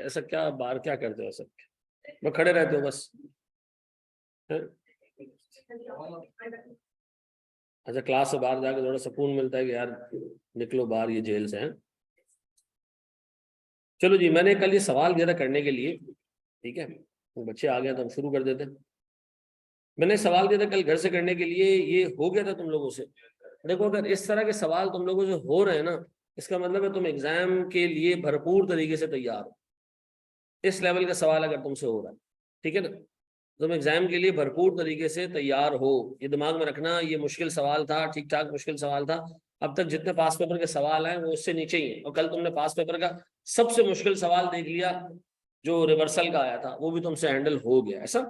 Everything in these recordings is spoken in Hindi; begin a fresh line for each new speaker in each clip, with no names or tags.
ऐसा क्या बाहर क्या करते हो सब? वो खड़े रहते हो बस? अच्छा, क्लास से बाहर जाकर थोड़ा सुकून मिलता है कि यार निकलो बाहर ये जेल से हैं। चलो जी, मैंने कल ये सवाल दिया था करने के लिए, ठीक है, तो बच्चे आ गए तो हम शुरू कर देते हैं। मैंने सवाल दिया था कल घर से करने के लिए, ये हो गया था तुम लोगों से। देखो, अगर इस तरह के सवाल तुम लोगों से हो रहे हैं ना, इसका मतलब है तुम एग्जाम के लिए भरपूर तरीके से तैयार हो। इस लेवल का सवाल अगर तुमसे हो रहा है, ठीक है ना, तुम एग्जाम के लिए भरपूर तरीके से तैयार हो। ये दिमाग में रखना, ये मुश्किल सवाल था, ठीक ठाक मुश्किल सवाल था। अब तक जितने पास पेपर के सवाल आए वो उससे नीचे ही है, और कल तुमने पास पेपर का सबसे मुश्किल सवाल देख लिया जो रिवर्सल का आया था, वो भी तुमसे हैंडल हो गया ऐसा।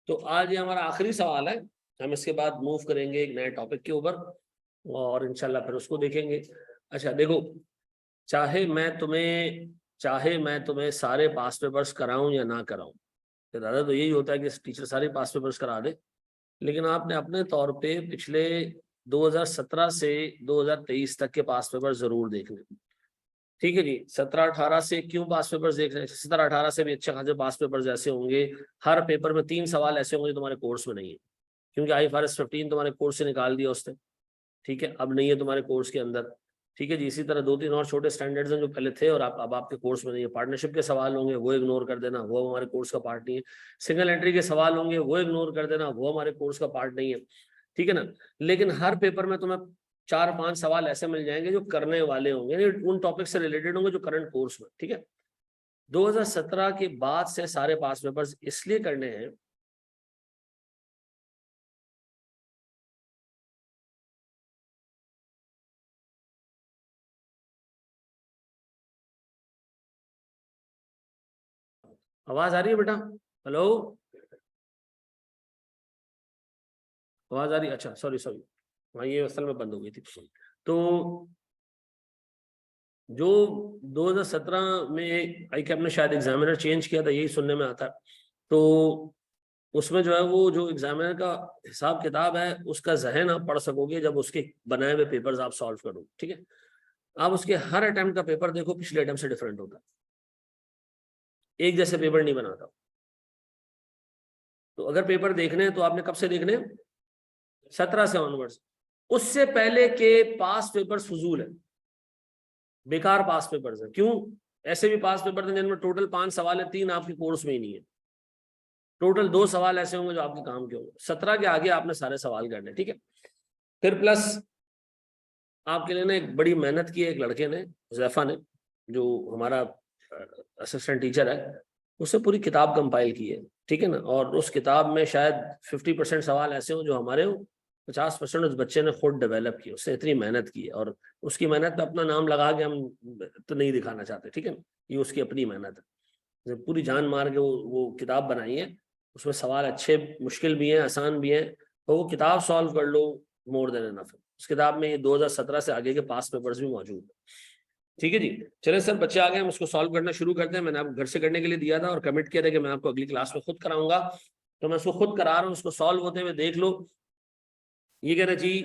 तो आज ये हमारा आखिरी सवाल है, हम इसके बाद मूव करेंगे एक नए टॉपिक के ऊपर और इंशाल्लाह फिर उसको देखेंगे। अच्छा देखो, चाहे मैं तुम्हें सारे पास पेपर्स कराऊं या ना कराऊं, दादा तो यही होता है कि टीचर सारे पास पेपर्स करा दे, लेकिन आपने अपने तौर पे पिछले 2017 से 2023 तक के पास पेपर जरूर देखने। ठीक है जी, 17-18 से क्यों पास पेपर्स देख रहे हैं? 17-18 से भी अच्छे खासे पास पेपर्स ऐसे होंगे, हर पेपर में 3 सवाल ऐसे होंगे जो तुम्हारे कोर्स में नहीं है, क्योंकि IFRS 15 तुम्हारे कोर्स से निकाल दिया उसने, ठीक है, अब नहीं है तुम्हारे कोर्स के अंदर। ठीक है जी, इसी तरह 2-3 और छोटे स्टैंडर्ड्स हैं जो पहले थे और अब आपके कोर्स में नहीं है। पार्टनरशिप के सवाल होंगे, वो इग्नोर कर देना, वो हमारे कोर्स का पार्ट नहीं है। सिंगल एंट्री के सवाल होंगे, वो इग्नोर कर देना, वो हमारे कोर्स का पार्ट नहीं है, ठीक है ना। लेकिन हर पेपर में तुम्हें 4-5 सवाल ऐसे मिल जाएंगे जो करने वाले होंगे, यानी उन टॉपिक से रिलेटेड होंगे जो करंट कोर्स में, ठीक है। 2017 के बाद से सारे पास पेपर्स इसलिए करने हैं, आवाज आ रही है बेटा? हेलो, आवाज आ रही है? अच्छा, सॉरी सॉरी, हाँ ये असल में बंद हो गई थी। तो जो 2017 में आई कैप ने शायद एग्जामिनर चेंज किया था, यही सुनने में आता है, तो उसमें जो है वो जो एग्जामिनर का हिसाब किताब है उसका जहन आप पढ़ सकोगे जब उसके बनाए हुए पेपर्स आप सॉल्व करोगे, ठीक है। आप उसके हर अटेम्प्ट का पेपर देखो, पिछले अटेम्प्ट से डिफरेंट होता है, एक जैसे पेपर नहीं बनाता। तो अगर पेपर देखने हैं तो आपने कब से देखने हैं? 17 से ऑनवर्ड्स। उससे पहले के पास पेपर्स फजूल है, बेकार पास पेपर्स है। क्यों? ऐसे भी पास पेपर हैं जिनमें टोटल 5 सवाल है, 3 आपके कोर्स में ही नहीं है, टोटल 2 सवाल ऐसे होंगे जो आपके काम के होंगे। 17 के आगे आपने सारे सवाल करने, ठीक है। फिर प्लस आपके लिए ना एक बड़ी मेहनत की है एक लड़के ने, हुज़ैफा ने, जो हमारा असिस्टेंट टीचर है, उससे पूरी किताब कंपाइल की है, ठीक है ना। और उस किताब में शायद 50% सवाल ऐसे हो जो हमारे हो, 50% उस बच्चे ने खुद डेवलप किया, उससे इतनी मेहनत की है। और उसकी मेहनत पे अपना नाम लगा के हम तो नहीं दिखाना चाहते, ठीक है, ये उसकी अपनी मेहनत है, पूरी जान मार के वो किताब बनाई है। उसमें सवाल अच्छे मुश्किल भी हैं, आसान भी हैं, तो वो किताब सॉल्व कर लो, मोर देन इनफ है। उस किताब में ये 2017 से आगे के पास पेपर्स भी मौजूद है, ठीक है जी। चले सर, बच्चे आ गए, हम उसको सॉल्व करना शुरू करते हैं। मैंने आपको घर से करने के लिए दिया था और कमिट किया था कि मैं आपको अगली क्लास में खुद कराऊंगा, तो मैं उसको खुद करा रहा हूँ, उसको सॉल्व होते हुए देख लो। ये कह रहे जी,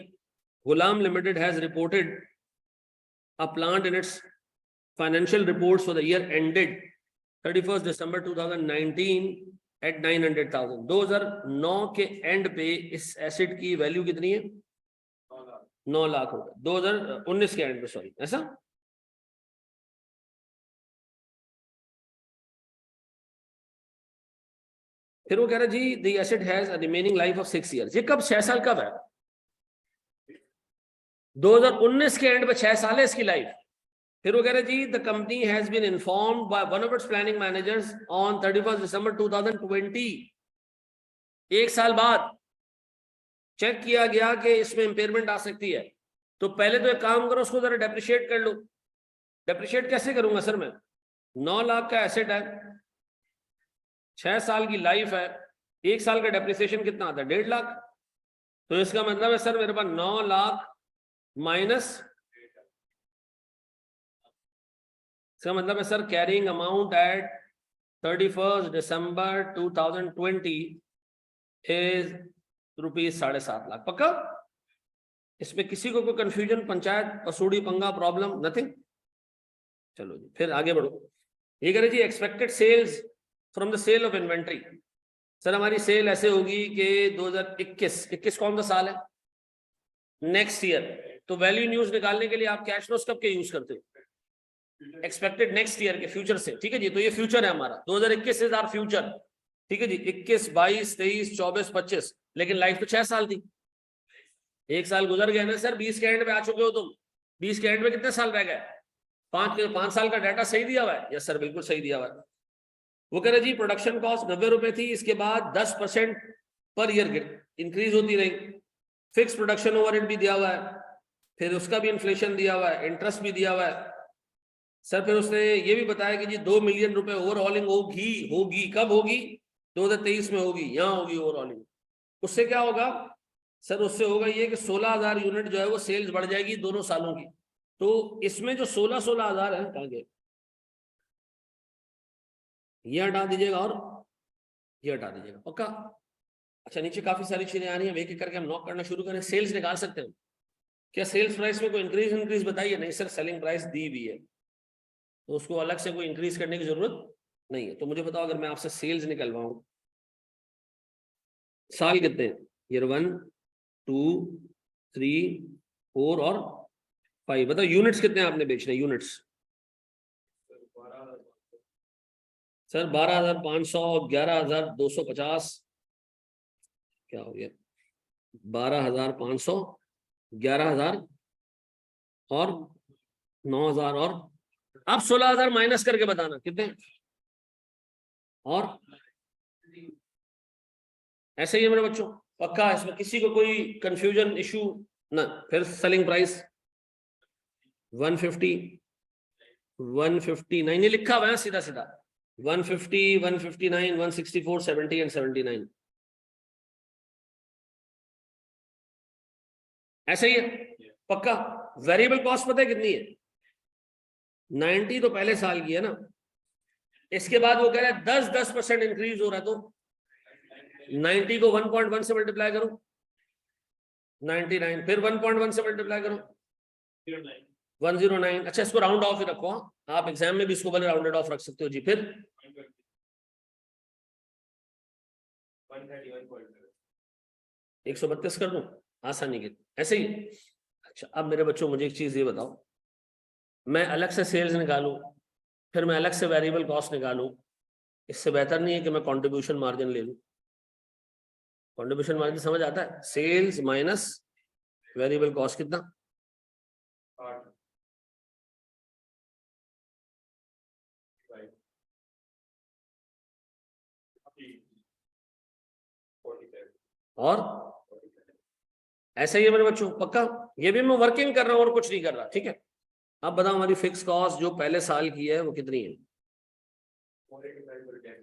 Ghulam limited has reported a plant in its financial reports for the year ended 31 December 2019 at 900,000। 2009 के एंड पे इस एसेट की वैल्यू कितनी है? 9 लाख हो गया 2019 के एंड पे, सॉरी, ऐसा। फिर वो कह रहा है जी the asset has a remaining life of 6 years. ये कब, 6 साल कब है? 2019 के एंड पे 6 साल है इसकी लाइफ। फिर वो कह रहे जी the company has been informed by one of its planning managers on 31 December 2020, एक साल बाद चेक किया गया कि इसमें इंपेयरमेंट आ सकती है। तो पहले तो एक काम करो, उसको जरा डेप्रिशिएट कर लो। डेप्रिशिएट कैसे करूंगा सर मैं? 9 लाख का एसेट है, 6 साल की लाइफ है, 1 साल का डेप्रिसिएशन कितना आता है? 1.5 लाख। तो इसका मतलब है सर मेरे पास 9 लाख माइनस, इसका मतलब है sir carrying amount at 31 December 2020 is ₹7.5 lakh. पक्का? इसमें किसी को कोई कंफ्यूजन, पंचायत, पसूड़ी, पंगा, प्रॉब्लम, नथिंग? चलो जी, फिर आगे बढ़ो। ये कह रहे जी expected sales from the sale of inventory. Sir हमारी सेल ऐसे होगी कि 2021 कौन सा साल है, नेक्स्ट ईयर, तो वैल्यू न्यूज निकालने के लिए आप कैश फ्लोस कब के यूज करते हो, एक्सपेक्टेड नेक्स्ट ईयर के, फ्यूचर से, ठीक है जी। तो ये फ्यूचर है हमारा, 2021 इज आवर फ्यूचर, ठीक है जी। 21, 22, 23, 24, 25, लेकिन लाइफ तो 6 साल थी, 1 साल गुजर गया ना सर, 20 के एंड पे आ चुके हो तुम, 20 के एंड में कितने साल रह गए, 5 साल का डाटा सही दिया हुआ है, यस सर बिल्कुल सही दिया हुआ है। वो कह रहे जी प्रोडक्शन कॉस्ट 90 रुपए थी, इसके बाद 10% पर ईयर इंक्रीज होती रही, फिक्स प्रोडक्शन ओवरहेड भी दिया हुआ है, फिर उसका भी इन्फ्लेशन दिया हुआ है, इंटरेस्ट भी दिया हुआ है सर। फिर उसने ये भी बताया कि जी 2 मिलियन रुपए ओवरऑलिंग होगी कब होगी, 2023 में होगी, यहाँ होगी ओवरऑलिंग। उससे क्या होगा सर, उससे होगा ये कि 16,000 यूनिट जो है वो सेल्स बढ़ जाएगी दोनों सालों की। तो इसमें जो 16,000 है, कहाँ गए, ये हटा दीजिएगा और ये हटा दीजिएगा, पक्का। अच्छा नीचे काफी सारी चीजें आ रही हैं, एक एक करके हम नॉक करना शुरू करें। सेल्स निकाल सकते हैं क्या, सेल्स प्राइस में कोई इंक्रीज बताइए, नहीं सर सेलिंग प्राइस दी हुई है तो उसको अलग से कोई इंक्रीज करने की जरूरत नहीं है। तो मुझे बताओ अगर मैं आपसे सेल्स निकलवाऊं, साल कितने हैं, ईयर 1, 2, 3, 4 और 5, बताओ यूनिट्स कितने आपने बेचने, यूनिट्स सर 12,500, 11,250, क्या हो गया, 12,500, 11,000 और 9,000 और आप 16,000 माइनस करके बताना कितने, और ऐसे ही है मेरे बच्चों, पक्का, इसमें किसी को कोई कंफ्यूजन इशू ना। फिर सेलिंग प्राइस 150, 159, ये लिखा हुआ है सीधा सीधा, 150, 159, 164, 70 एंड 79, ऐसे ही है पक्का। वेरिएबल कॉस्ट पता है कितनी है, 90 तो पहले साल की है ना, इसके बाद वो कह रहा है 10% इंक्रीज हो रहा है, तो 90 को 1.1 से मल्टीप्लाई करो, 99, फिर 1.1 से मल्टीप्लाई करो, 109। अच्छा इसको राउंड ऑफ ही रखो, आप एग्जाम में भी इसको भले राउंडेड ऑफ रख सकते हो जी। फिर 132 कर दूं आसानी के, ऐसे ही। अच्छा अब मेरे बच्चों मुझे एक चीज ये बताओ, मैं अलग से सेल्स निकालूं फिर मैं अलग से वेरिएबल कॉस्ट निकालूं, इससे बेहतर नहीं है कि मैं कंट्रीब्यूशन मार्जिन ले लूं। कंट्रीब्यूशन मार्जिन समझ आता है, सेल्स माइनस वेरिएबल कॉस्ट कितना, 8 और ऐसे ही है मेरे बच्चों, पक्का। ये भी मैं वर्किंग कर रहा हूं और कुछ नहीं कर रहा, ठीक है। अब बताओ हमारी फिक्स कॉस्ट जो पहले साल की है वो कितनी है,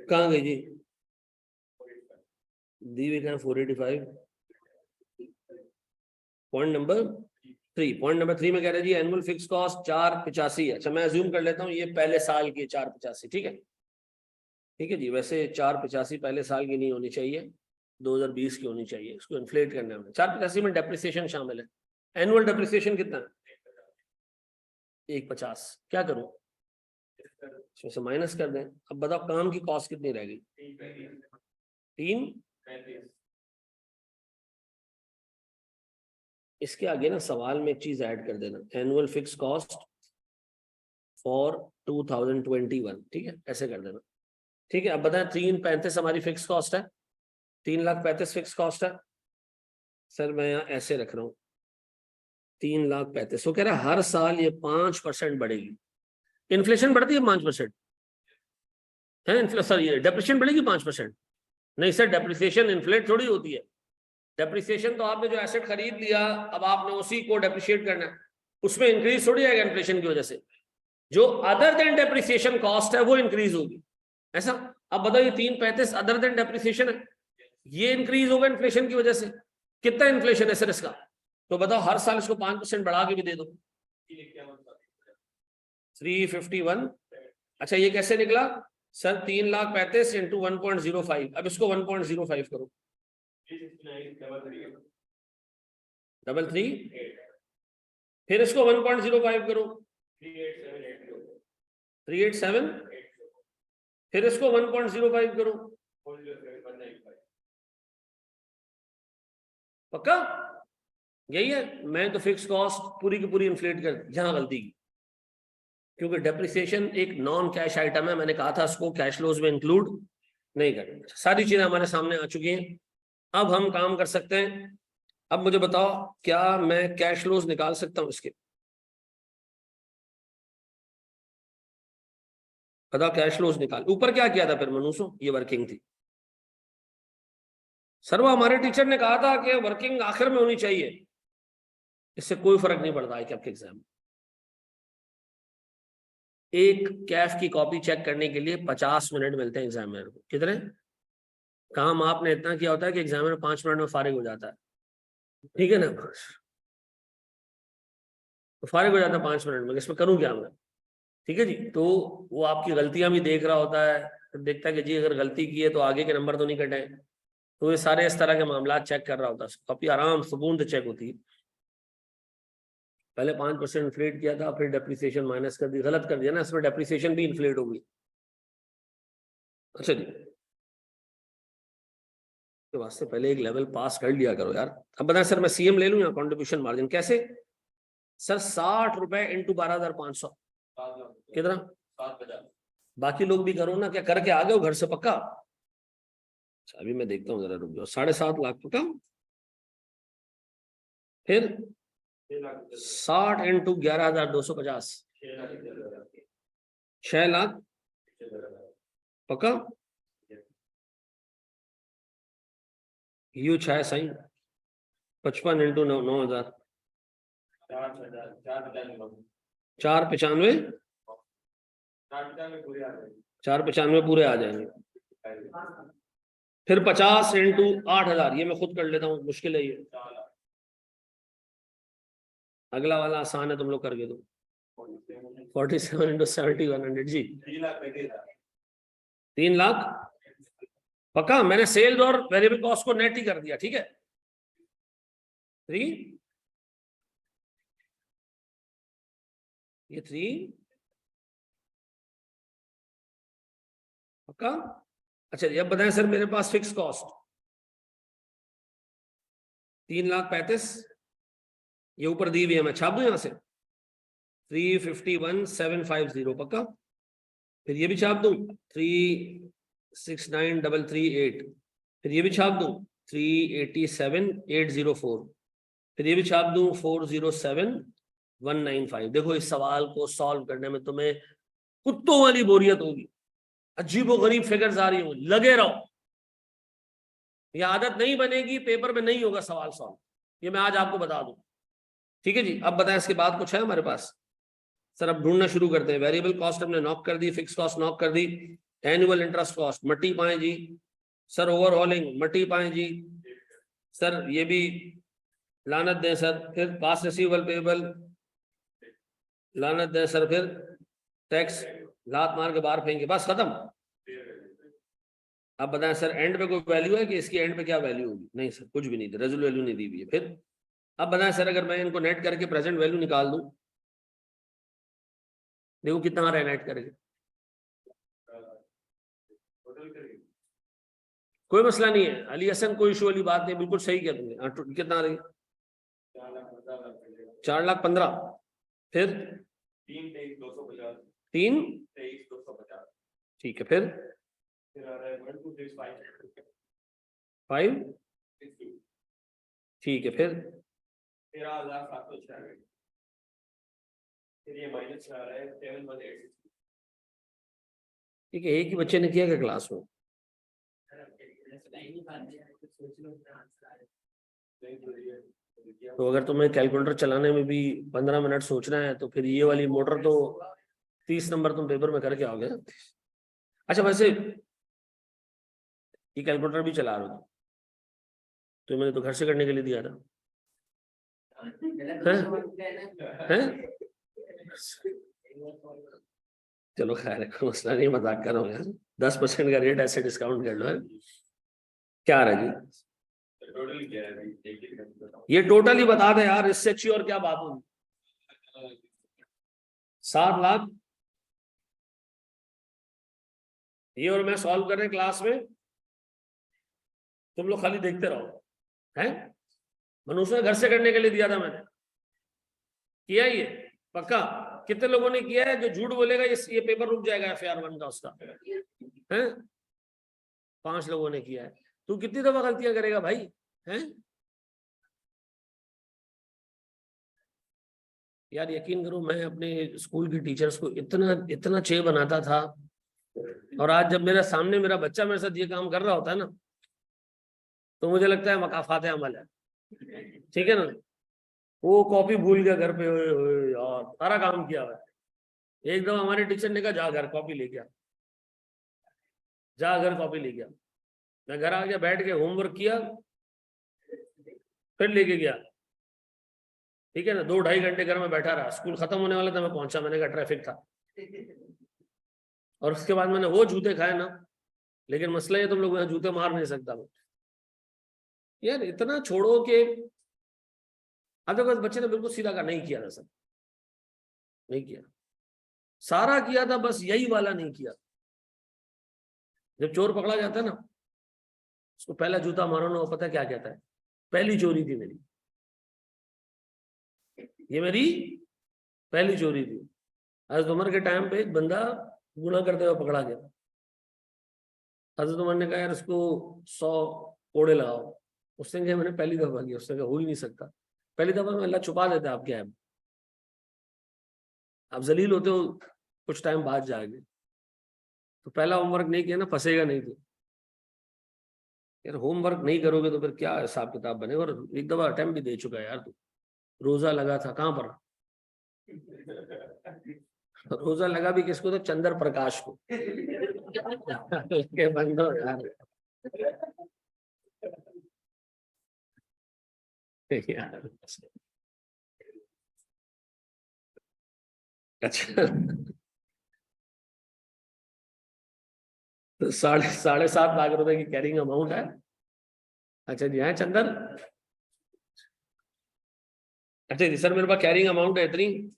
कहाँ गई जी, दी हुई है 485, पॉइंट नंबर 3, पॉइंट नंबर 3 में कह रहे जी एनुअल फिक्स कॉस्ट 485 है। अच्छा मैं अज्यूम कर लेता हूँ ये पहले साल की 485, ठीक है, ठीक है जी। वैसे 485 पहले साल की नहीं होनी चाहिए, 2020 की होनी चाहिए, इसको इन्फ्लेट करने में 485 में डेप्रिसिएशन शामिल है। एनुअल डेप्रिसिएशन कितना है, 150, क्या करूं इसमें से माइनस कर दें। अब बताओ काम की कॉस्ट कितनी रह गई, 3, इसके आगे ना सवाल में एक चीज ऐड कर देना, एनुअल फिक्स कॉस्ट फॉर 2021, ठीक है, ऐसे कर देना, ठीक है। अब बताएं 335 हमारी फिक्स कॉस्ट है, 3,35,000 फिक्स कॉस्ट है सर, मैं यहाँ ऐसे रख रहा हूँ 3,35,000, वो कह रहा है हर साल ये 5% बढ़ेगी, इन्फ्लेशन बढ़ती है 5% है, सर ये डेप्रिसिएशन बढ़ेगी 5%, नहीं सर डेप्रिसिएशन इन्फ्लेट थोड़ी होती है, डेप्रिसिएशन तो आपने जो एसेट खरीद लिया अब आपने उसी को डेप्रिशिएट करना है, उसमें इंक्रीज थोड़ी आएगा इन्फ्लेशन की वजह से, जो अदर देन डेप्रिसिएशन कॉस्ट है वो इंक्रीज होगी, ऐसा। अब बताओ ये 335 अदर देन डेप्रिसिएशन है, ये इंक्रीज होगा इन्फ्लेशन की वजह से, कितना इन्फ्लेशन है सर इसका, तो बताओ हर साल इसको 5% बढ़ा के भी दे दो, 351। अच्छा ये कैसे निकला सर, 3,35,000 इंटू 1.05, अब इसको 1.05 करो, 33, फिर इसको 1.05 करो, 387, फिर इसको 1.05 करो, पक्का यही है। मैं तो फिक्स कॉस्ट पूरी की पूरी इन्फ्लेट कर, यहां गलती की, क्योंकि डेप्रिसिएशन एक नॉन कैश आइटम है, मैंने कहा था उसको कैश फ्लोज में इंक्लूड नहीं करना। सारी चीजें हमारे सामने आ चुकी हैं, अब हम काम कर सकते हैं। अब मुझे बताओ, क्या मैं कैश फ्लोज निकाल सकता हूं इसके? बताओ, कैश फ्लोज निकाल। ऊपर क्या किया था फिर मनुष्यों? ये वर्किंग थी सर, वो हमारे टीचर ने कहा था कि वर्किंग आखिर में होनी चाहिए, इससे कोई फर्क नहीं पड़ता है कि आपके एग्जाम में। एक कैफ की कॉपी चेक करने के लिए 50 मिनट मिलते हैं एग्जामिनर को। कितने? काम आपने इतना किया होता है कि एग्जामिनर 5 मिनट में फारिग हो जाता है, ठीक है ना? तो फारिग हो जाता है 5 मिनट में, इसमें करूं क्या मैं? ठीक है जी। तो वो आपकी गलतियां भी देख रहा होता है, फिर देखता है कि जी अगर गलती की है तो आगे के नंबर तो नहीं कटे। तो ये सारे इस तरह के मामला चेक कर रहा होता है, कॉपी आराम सुकून से चेक होती है। पहले 5% इन्फ्लेट किया था, फिर डेप्रिसिएशन माइनस कर दी, गलत कर दिया ना, इसमें डेप्रिसिएशन भी इन्फ्लेट हो गई। अच्छा जी, के वास्ते पहले एक लेवल पास कर लिया करो यार। अब बताएं सर, मैं सीएम ले लूं या कॉन्ट्रीब्यूशन मार्जिन? कैसे सर? 60 रुपए इंटू 12,500 कितना? 7,000। बाकी लोग भी करो ना, क्या करके आ गए हो घर से पक्का? अभी मैं देखता हूँ, जरा रुक जाओ। 7.5 लाख पक्का? फिर 60 इंटू 11,250, 6 लाख पक्का? यू 6 सही। 55 इंटू 9,000, 495, 495 पूरे आ जाएंगे। फिर 50 इंटू 8,000, ये मैं खुद कर लेता हूँ, मुश्किल है ये। अगला वाला आसान है, तुम लोग करके दो। 47 इंटू 70, 100 जी। 3 लाख पक्का? मैंने सेल्स और वेरिएबल कॉस्ट को नेट ही कर दिया, ठीक है? 3, ये 3 पक्का? अच्छा, अब बताएं सर, मेरे पास फिक्स कॉस्ट 3,35,000, ये ऊपर दी हुई है, मैं छाप दूं यहां से 351,750 पक्का? फिर ये भी छाप दूं 369,338, फिर ये भी छाप दूं 387,804, फिर ये भी छाप दूं 407,195। देखो, इस सवाल को सॉल्व करने में तुम्हें कुत्तों वाली बोरियत होगी, अजीबो गरीब फिगर्स आ रही होंगी, लगे रहो। ये आदत नहीं बनेगी, पेपर में नहीं होगा सवाल सॉल्व, ये मैं आज आपको बता दूं। ठीक है जी। अब बताएं, इसके बाद कुछ है हमारे पास? सर अब ढूंढना शुरू करते हैं। वेरिएबल कॉस्ट हमने नॉक कर दी, फिक्स कॉस्ट नॉक कर दी, एनुअल इंटरेस्ट कॉस्ट मट्टी पाए जी। सर ओवरहॉलिंग मट्टी पाए जी। सर ये भी लानत दें सर। फिर पास रिसीवेबल पेबल लानत दें सर। फिर टैक्स लात मार के बाहर फेंके, बस खत्म। अब बताएं सर, एंड पे कोई वैल्यू है कि इसकी एंड पे क्या वैल्यू होगी? नहीं सर, कुछ भी नहीं, रेजल्ट वैल्यू नहीं दी हुई है। फिर अब बताएं सर, अगर मैं इनको नेट करके प्रेजेंट वैल्यू निकाल दूं, देखो कितना आ रहा है नेट करके। कोई मसला नहीं है अली हसन, कोई इशू वाली बात नहीं, बिल्कुल सही किया तुमने। कितना आ रही? 4,15,000। फिर 3,23,250, ठीक है। फिर 5, ठीक है। फिर 13,796, फिर ये माइनस आ रहा है 7,186। ठीक है, एक ही बच्चे ने किया क्या क्लास में? तो अगर तुम्हें कैलकुलेटर चलाने में भी 15 मिनट सोचना है तो फिर ये वाली मोटर तो 30 नंबर तुम पेपर में करके आओगे। अच्छा, वैसे ये कैलकुलेटर भी चला रहे हो तो मैंने तो घर से करने के लिए दिया था। हैं? चलो खैर, कोई मसला नहीं, मजाक कर रहा हूँ यार। 10% का रेट ऐसे डिस्काउंट कर लो है। क्या रहा जी? ये टोटल ही बता दे यार, इससे अच्छी और क्या बात होगी? 7 लाख ये और मैं सॉल्व कर रहे हैं क्लास में, तुम लोग खाली देखते रहो। हैं मनुष्य ने घर से करने के लिए दिया था, मैंने किया ये पक्का। कितने लोगों ने किया है? जो झूठ बोलेगा ये पेपर रुक जाएगा FAR1 का उसका, है 5 लोगों ने किया है। तू कितनी दफा गलतियां करेगा भाई? हैं यार यकीन करो, मैं अपने स्कूल की टीचर्स को इतना इतना चे बनाता था, और आज जब मेरे सामने मेरा बच्चा मेरे साथ ये काम कर रहा होता है ना, तो मुझे लगता है मकाफात अमल है। ठीक है ना? वो कॉपी भूल गया घर पे, और सारा काम किया हुआ है। एक दफा हमारे टीचर ने कहा जा घर कॉपी ले गया, जा घर कॉपी ले गया। मैं घर आ गया, बैठ के होमवर्क किया, फिर लेके गया। ठीक है ना? 2-2.5 घंटे घर में बैठा रहा। स्कूल खत्म होने वाला था, मैं पहुंचा, मैंने कहा ट्रैफिक था। और उसके बाद मैंने वो जूते खाए ना, लेकिन मसला ये तुम लोग जूते मार नहीं सकता मैं यार। इतना छोड़ो कि अब देखो बच्चे ने बिल्कुल सीधा का नहीं किया था, सब नहीं किया, सारा किया था, बस यही वाला नहीं किया। जब चोर पकड़ा जाता है ना, उसको पहला जूता मारो ना, वो पता क्या कहता है? पहली चोरी थी मेरी, ये मेरी पहली चोरी थी। हज़रत उमर के टाइम पे एक बंदा गुनाह करते हुए पकड़ा गया। हज़रत उमर ने कहा यार इसको 100 कोड़े लगाओ। उसने कहा मैंने पहली दफा किया। उसने कहा हो ही नहीं सकता, पहली दफा में अल्लाह छुपा देता है आपके ऐब। आप जलील होते हो कुछ टाइम बाद जाएंगे, तो पहला होमवर्क नहीं किया ना, फंसेगा नहीं। तो यार होमवर्क नहीं करोगे तो फिर क्या हिसाब किताब बने। और एक दफा अटेम्प्ट भी दे चुका है यार तू। रोजा लगा था कहाँ पर? रोजा लगा भी किसको? तो चंद्र प्रकाश को। के बंदो यार, यार अच्छा, तो 7.5 लाख रुपए की कैरिंग अमाउंट है। अच्छा जी, है चंदन? अच्छा जी सर, मेरे पास कैरिंग अमाउंट है इतनी।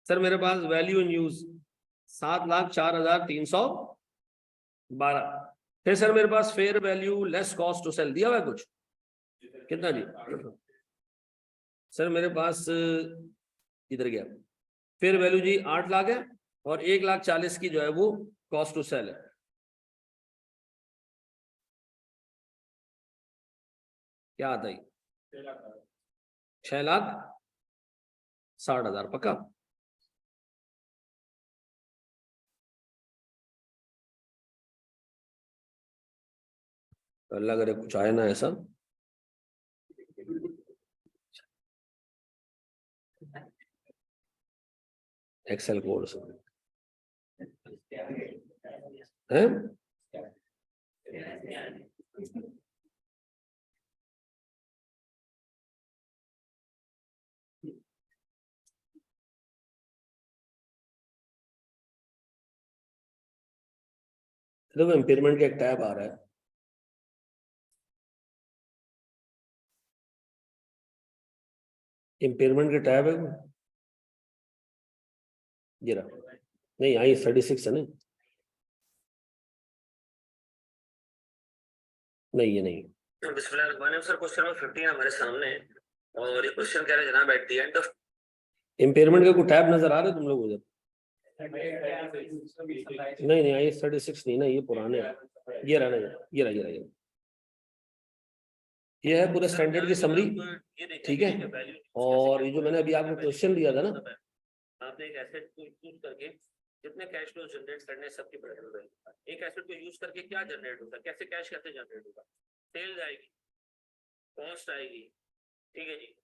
सर मेरे पास वैल्यू इन यूज 7,04,312। फिर सर मेरे पास fair value less cost to sell दिया हुआ है कुछ? कितना जी? सर मेरे पास इधर गया, फेयर वैल्यू जी 8 लाख है, और 1,40,000 की जो है वो कॉस्ट टू सेल है। क्या आता है? 6,60,000 पक्का? अल्लाह करे कुछ आए ना ऐसा। एक्सेल कोड से है? देखो इम्पेयरमेंट का एक टैब आ रहा है, इम्पेयरमेंट का टैब है ये रहा। नहीं आई 36 है ना? नहीं ये नहीं। बिस्मिल्लाह सर, क्वेश्चन नंबर 15 हमारे सामने है, और ये क्वेश्चन कह रहे जनाब at the end of impairment का कोई टैब नजर आ रहा है तुम लोग उधर? नहीं आई 36 नहीं ना, ये पुराने है। ये रहा ना, ये रहा ये है पूरे स्टैंडर्ड की समरी। ठीक है, और ये जो मैंने अभी आपको क्वेश्चन दिया था ना, आपने एक एसेट को यूज करके जितने कैश फ्लो जनरेट करने सबकी प्रेजेंट वैल्यू, एक एसेट को यूज करके क्या जनरेट होता है, कैसे कैश कैसे जनरेट होगा, सेल्स आएगी, कॉस्ट आएगी। ठीक है जी,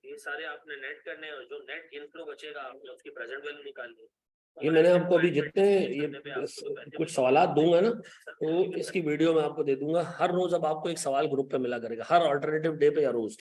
ये सारे आपने नेट करने, और जो नेट इनफ्लो बचेगा आपने उसकी प्रेजेंट वैल्यू निकालनी है। ये मैंने आपको अभी जितने ये कुछ सवाल दूंगा ना, तो इसकी वीडियो मैं आपको दे दूंगा। हर रोज अब आपको एक सवाल ग्रुप पे मिला करेगा, हर अल्टरनेटिव डे पे या रोज।